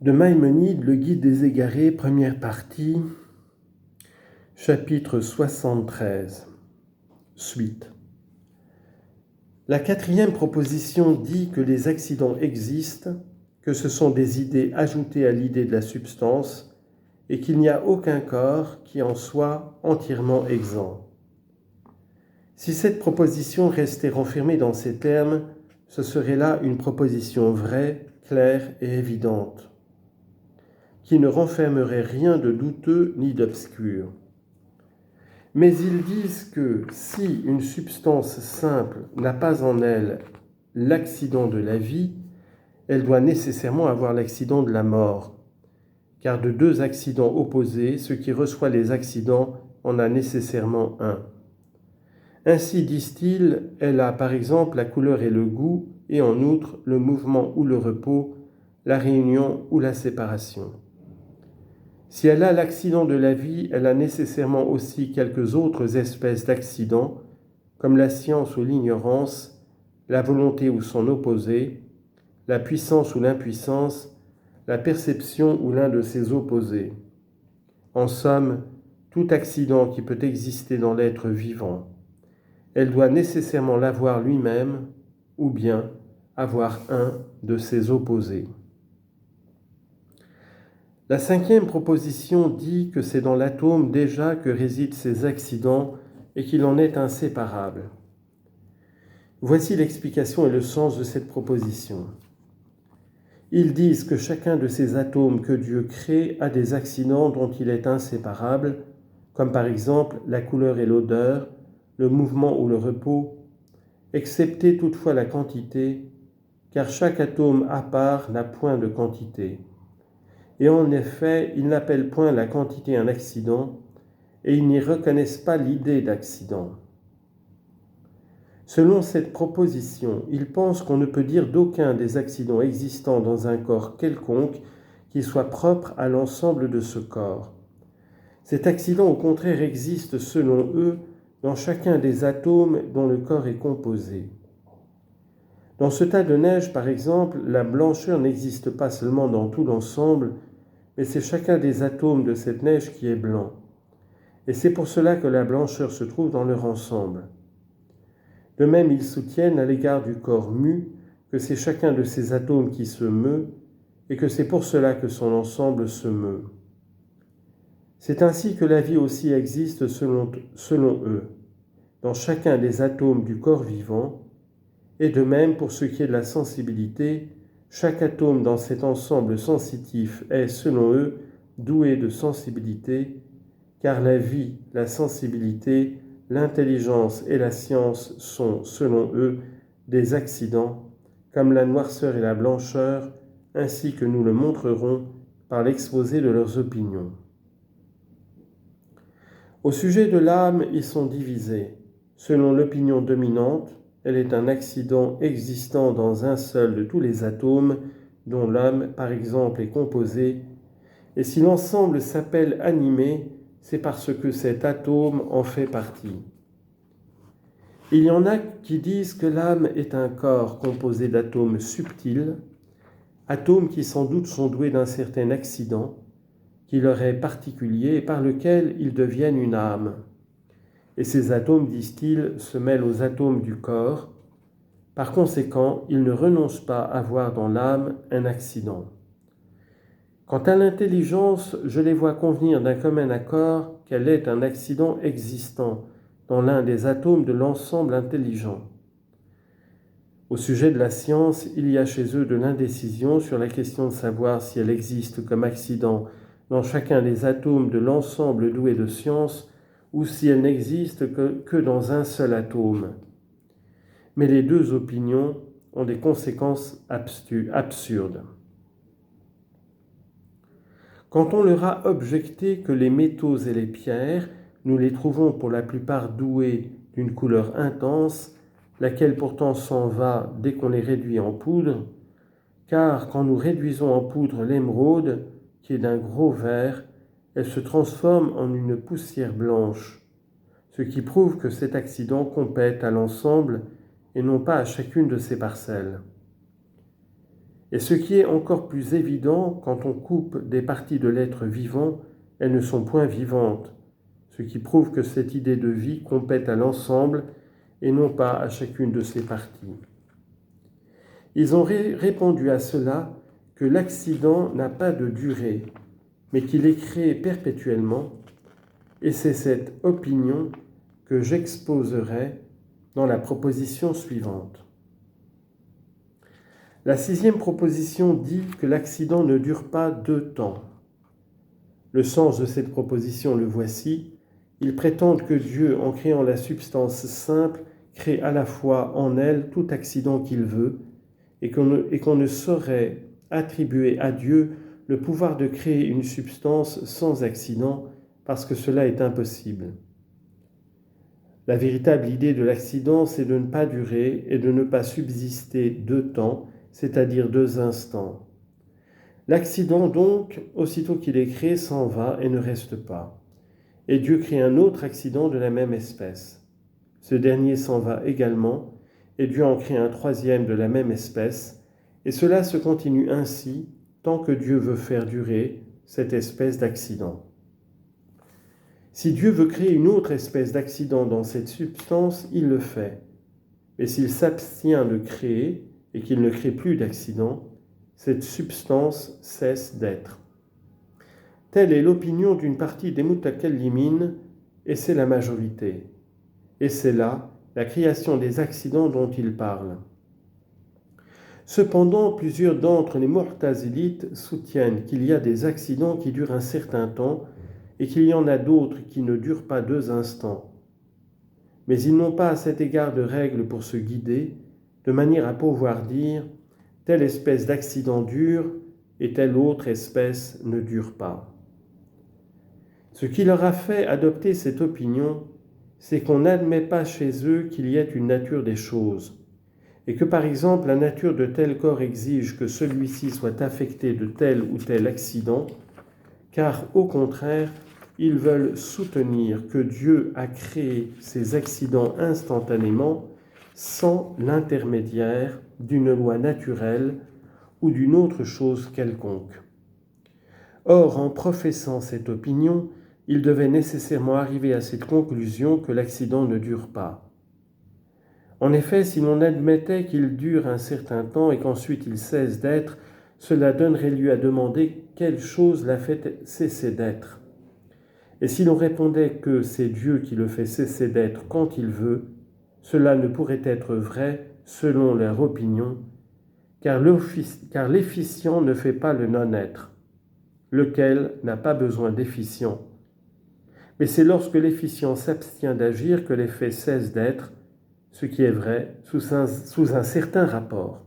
De Maïmonide, le Guide des égarés, première partie, chapitre 73, suite. La quatrième proposition dit que les accidents existent, que ce sont des idées ajoutées à l'idée de la substance et qu'il n'y a aucun corps qui en soit entièrement exempt. Si cette proposition restait renfermée dans ces termes, ce serait là une proposition vraie, claire et évidente, qui ne renfermerait rien de douteux ni d'obscur. Mais ils disent que si une substance simple n'a pas en elle l'accident de la vie, elle doit nécessairement avoir l'accident de la mort, car de deux accidents opposés, ce qui reçoit les accidents en a nécessairement un. Ainsi, disent-ils, elle a par exemple la couleur et le goût, et en outre le mouvement ou le repos, la réunion ou la séparation. Si elle a l'accident de la vie, elle a nécessairement aussi quelques autres espèces d'accidents, comme la science ou l'ignorance, la volonté ou son opposé, la puissance ou l'impuissance, la perception ou l'un de ses opposés. En somme, tout accident qui peut exister dans l'être vivant. Elle doit nécessairement l'avoir lui-même, ou bien avoir un de ses opposés. La cinquième proposition dit que c'est dans l'atome déjà que résident ces accidents et qu'il en est inséparable. Voici l'explication et le sens de cette proposition. Ils disent que chacun de ces atomes que Dieu crée a des accidents dont il est inséparable, comme par exemple la couleur et l'odeur, le mouvement ou le repos, excepté toutefois la quantité, car chaque atome à part n'a point de quantité. Et en effet, ils n'appellent point la quantité un accident, et ils n'y reconnaissent pas l'idée d'accident. Selon cette proposition, ils pensent qu'on ne peut dire d'aucun des accidents existants dans un corps quelconque qui soit propre à l'ensemble de ce corps. Cet accident, au contraire, existe, selon eux, dans chacun des atomes dont le corps est composé. Dans ce tas de neige, par exemple, la blancheur n'existe pas seulement dans tout l'ensemble, mais c'est chacun des atomes de cette neige qui est blanc. Et c'est pour cela que la blancheur se trouve dans leur ensemble. De même, ils soutiennent à l'égard du corps mu que c'est chacun de ces atomes qui se meut et que c'est pour cela que son ensemble se meut. C'est ainsi que la vie aussi existe selon eux, dans chacun des atomes du corps vivant, et de même pour ce qui est de la sensibilité, chaque atome dans cet ensemble sensitif est, selon eux, doué de sensibilité, car la vie, la sensibilité, l'intelligence et la science sont, selon eux, des accidents, comme la noirceur et la blancheur, ainsi que nous le montrerons par l'exposé de leurs opinions. Au sujet de l'âme, ils sont divisés. Selon l'opinion dominante, elle est un accident existant dans un seul de tous les atomes, dont l'âme, par exemple, est composée, et si l'ensemble s'appelle animé, c'est parce que cet atome en fait partie. Il y en a qui disent que l'âme est un corps composé d'atomes subtils, atomes qui sans doute sont doués d'un certain accident, qui leur est particulier et par lequel ils deviennent une âme. Et ces atomes, disent-ils, se mêlent aux atomes du corps. Par conséquent, ils ne renoncent pas à voir dans l'âme un accident. Quant à l'intelligence, je les vois convenir d'un commun accord qu'elle est un accident existant dans l'un des atomes de l'ensemble intelligent. Au sujet de la science, il y a chez eux de l'indécision sur la question de savoir si elle existe comme accident dans chacun des atomes de l'ensemble doué de science ou si elle n'existe que dans un seul atome. Mais les deux opinions ont des conséquences absurdes. Quand on leur a objecté que les métaux et les pierres, nous les trouvons pour la plupart doués d'une couleur intense, laquelle pourtant s'en va dès qu'on les réduit en poudre, car quand nous réduisons en poudre l'émeraude, qui est d'un gros vert, elle se transforme en une poussière blanche, ce qui prouve que cet accident compète à l'ensemble et non pas à chacune de ses parcelles. Et ce qui est encore plus évident, quand on coupe des parties de l'être vivant, elles ne sont point vivantes, ce qui prouve que cette idée de vie compète à l'ensemble et non pas à chacune de ses parties. Ils ont répondu à cela que l'accident n'a pas de durée, mais qu'il est créé perpétuellement, et c'est cette opinion que j'exposerai dans la proposition suivante. La 6e proposition dit que l'accident ne dure pas 2 temps. Le sens de cette proposition le voici. Ils prétendent que Dieu, en créant la substance simple, crée à la fois en elle tout accident qu'il veut, et qu'on ne saurait attribuer à Dieu le pouvoir de créer une substance sans accident, parce que cela est impossible. La véritable idée de l'accident, c'est de ne pas durer et de ne pas subsister 2 temps, c'est-à-dire 2 instants. L'accident, donc, aussitôt qu'il est créé, s'en va et ne reste pas. Et Dieu crée un autre accident de la même espèce. Ce dernier s'en va également, et Dieu en crée un 3e de la même espèce, et cela se continue ainsi tant que Dieu veut faire durer cette espèce d'accident. Si Dieu veut créer une autre espèce d'accident dans cette substance, il le fait. Mais s'il s'abstient de créer et qu'il ne crée plus d'accident, cette substance cesse d'être. Telle est l'opinion d'une partie des Mutakallimin, et c'est la majorité. Et c'est là la création des accidents dont il parle. Cependant, plusieurs d'entre les Mu'tazilites soutiennent qu'il y a des accidents qui durent un certain temps et qu'il y en a d'autres qui ne durent pas 2 instants. Mais ils n'ont pas à cet égard de règles pour se guider, de manière à pouvoir dire « telle espèce d'accident dure et telle autre espèce ne dure pas ». Ce qui leur a fait adopter cette opinion, c'est qu'on n'admet pas chez eux qu'il y ait une nature des choses, et que par exemple la nature de tel corps exige que celui-ci soit affecté de tel ou tel accident, car au contraire, ils veulent soutenir que Dieu a créé ces accidents instantanément sans l'intermédiaire d'une loi naturelle ou d'une autre chose quelconque. Or, en professant cette opinion, ils devaient nécessairement arriver à cette conclusion que l'accident ne dure pas. En effet, si l'on admettait qu'il dure un certain temps et qu'ensuite il cesse d'être, cela donnerait lieu à demander quelle chose l'a fait cesser d'être. Et si l'on répondait que c'est Dieu qui le fait cesser d'être quand il veut, cela ne pourrait être vrai selon leur opinion, car l'efficient ne fait pas le non-être, lequel n'a pas besoin d'efficient. Mais c'est lorsque l'efficient s'abstient d'agir que l'effet cesse d'être, ce qui est vrai sous un certain rapport.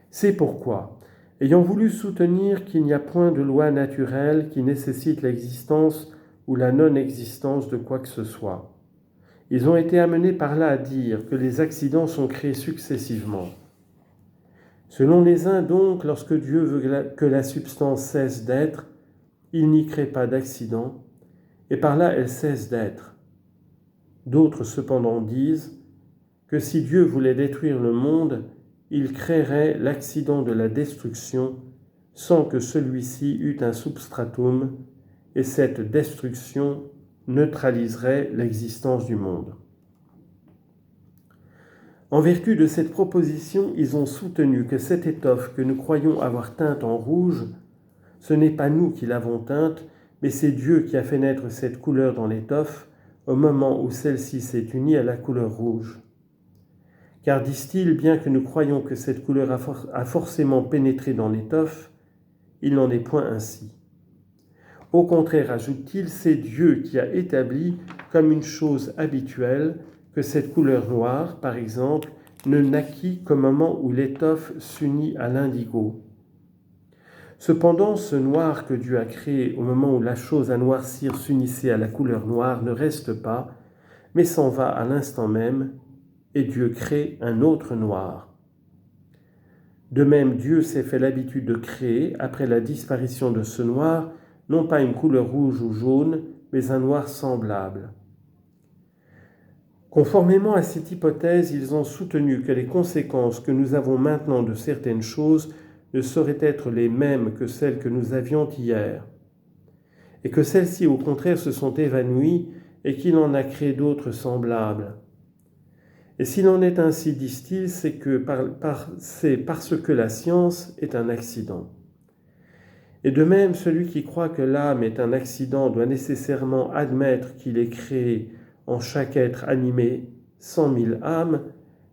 C'est pourquoi, ayant voulu soutenir qu'il n'y a point de loi naturelle qui nécessite l'existence ou la non-existence de quoi que ce soit, ils ont été amenés par là à dire que les accidents sont créés successivement. Selon les uns donc, lorsque Dieu veut que la substance cesse d'être, il n'y crée pas d'accident, et par là elle cesse d'être. D'autres cependant disent que si Dieu voulait détruire le monde, il créerait l'accident de la destruction sans que celui-ci eût un substratum, et cette destruction neutraliserait l'existence du monde. En vertu de cette proposition, ils ont soutenu que cette étoffe que nous croyons avoir teinte en rouge, ce n'est pas nous qui l'avons teinte, mais c'est Dieu qui a fait naître cette couleur dans l'étoffe au moment où celle-ci s'est unie à la couleur rouge. Car, disent-ils, bien que nous croyons que cette couleur a forcément pénétré dans l'étoffe, il n'en est point ainsi. Au contraire, ajoute-t-il, c'est Dieu qui a établi comme une chose habituelle que cette couleur noire, par exemple, ne naquit qu'au moment où l'étoffe s'unit à l'indigo. Cependant, ce noir que Dieu a créé au moment où la chose à noircir s'unissait à la couleur noire ne reste pas, mais s'en va à l'instant même, et Dieu crée un autre noir. De même, Dieu s'est fait l'habitude de créer, après la disparition de ce noir, non pas une couleur rouge ou jaune, mais un noir semblable. Conformément à cette hypothèse, ils ont soutenu que les conséquences que nous avons maintenant de certaines choses ne sauraient être les mêmes que celles que nous avions hier, et que celles-ci, au contraire, se sont évanouies et qu'il en a créé d'autres semblables. Et s'il en est ainsi, disent-ils, c'est parce que la science est un accident. Et de même, celui qui croit que l'âme est un accident doit nécessairement admettre qu'il est créé en chaque être animé 100 000 âmes,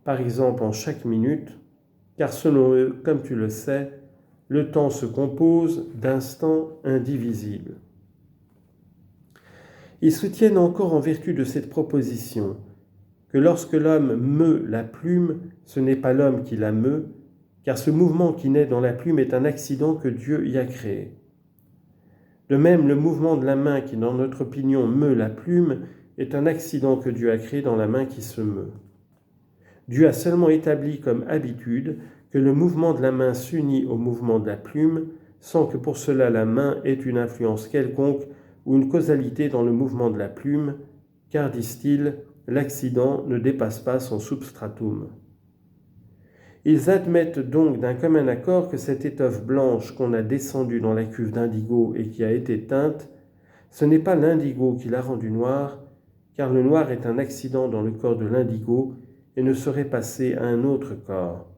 par exemple en chaque minute, car selon eux, comme tu le sais, le temps se compose d'instants indivisibles. Ils soutiennent encore en vertu de cette proposition que lorsque l'homme meut la plume, ce n'est pas l'homme qui la meut, car ce mouvement qui naît dans la plume est un accident que Dieu y a créé. De même, le mouvement de la main qui, dans notre opinion, meut la plume est un accident que Dieu a créé dans la main qui se meut. Dieu a seulement établi comme habitude que le mouvement de la main s'unit au mouvement de la plume, sans que pour cela la main ait une influence quelconque ou une causalité dans le mouvement de la plume, car, disent-ils, l'accident ne dépasse pas son substratum. Ils admettent donc d'un commun accord que cette étoffe blanche qu'on a descendue dans la cuve d'indigo et qui a été teinte, ce n'est pas l'indigo qui l'a rendue noire, car le noir est un accident dans le corps de l'indigo et ne serait passé à un autre corps.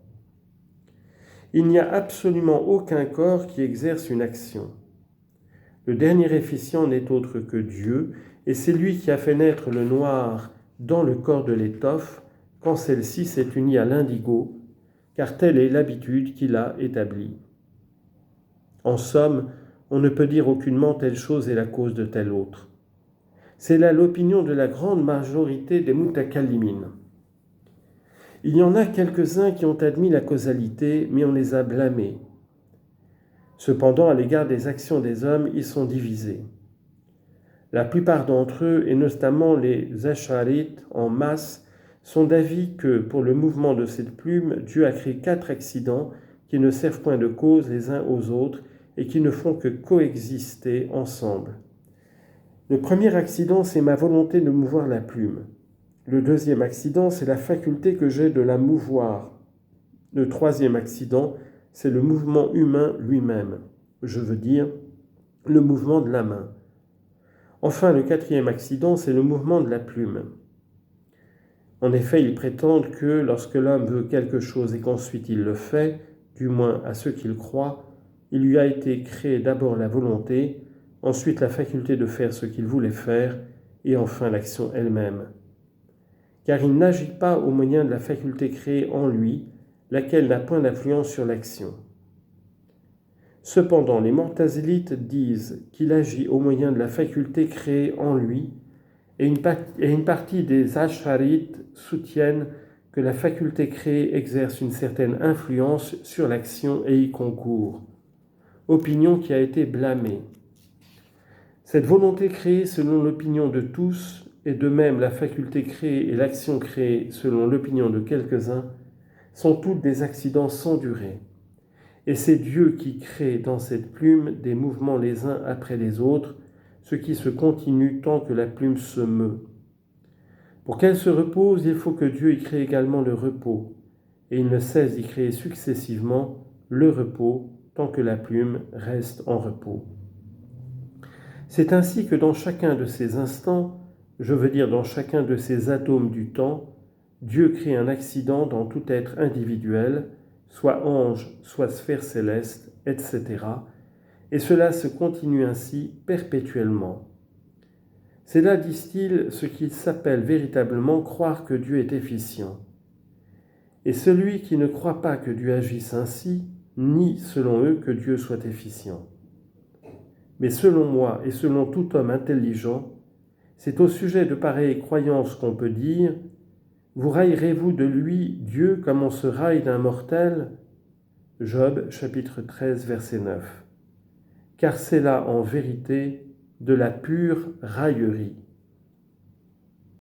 Il n'y a absolument aucun corps qui exerce une action. Le dernier efficient n'est autre que Dieu, et c'est lui qui a fait naître le noir dans le corps de l'étoffe quand celle-ci s'est unie à l'indigo, car telle est l'habitude qu'il a établie. En somme, on ne peut dire aucunement telle chose est la cause de telle autre. C'est là l'opinion de la grande majorité des mutakallimines. Il y en a quelques-uns qui ont admis la causalité, mais on les a blâmés. Cependant, à l'égard des actions des hommes, ils sont divisés. La plupart d'entre eux, et notamment les Ash'arites en masse, sont d'avis que, pour le mouvement de cette plume, Dieu a créé 4 accidents qui ne servent point de cause les uns aux autres et qui ne font que coexister ensemble. Le premier accident, c'est ma volonté de mouvoir la plume. Le deuxième accident, c'est la faculté que j'ai de la mouvoir. Le troisième accident, c'est le mouvement humain lui-même. Je veux dire, le mouvement de la main. Enfin, le quatrième accident, c'est le mouvement de la plume. En effet, ils prétendent que lorsque l'homme veut quelque chose et qu'ensuite il le fait, du moins à ceux qu'il croit, il lui a été créé d'abord la volonté, ensuite la faculté de faire ce qu'il voulait faire, et enfin l'action elle-même. Car il n'agit pas au moyen de la faculté créée en lui, laquelle n'a point d'influence sur l'action. Cependant, les Mu'tazilites disent qu'il agit au moyen de la faculté créée en lui, et une partie des Ash'arites soutiennent que la faculté créée exerce une certaine influence sur l'action et y concourt. Opinion qui a été blâmée. Cette volonté créée selon l'opinion de tous, et de même la faculté créée et l'action créée selon l'opinion de quelques-uns, sont toutes des accidents sans durée. Et c'est Dieu qui crée dans cette plume des mouvements les uns après les autres, ce qui se continue tant que la plume se meut. Pour qu'elle se repose, il faut que Dieu y crée également le repos, et il ne cesse d'y créer successivement le repos tant que la plume reste en repos. C'est ainsi que dans chacun de ces instants, je veux dire dans chacun de ces atomes du temps, Dieu crée un accident dans tout être individuel, soit ange, soit sphère céleste, etc. Et cela se continue ainsi perpétuellement. C'est là, disent-ils, ce qu'il s'appelle véritablement croire que Dieu est efficient. Et celui qui ne croit pas que Dieu agisse ainsi, nie selon eux que Dieu soit efficient. Mais selon moi et selon tout homme intelligent, c'est au sujet de pareilles croyances qu'on peut dire « Vous raillerez-vous de lui, Dieu, comme on se raille d'un mortel ?» Job, chapitre 13, verset 9. Car c'est là, en vérité, de la pure raillerie.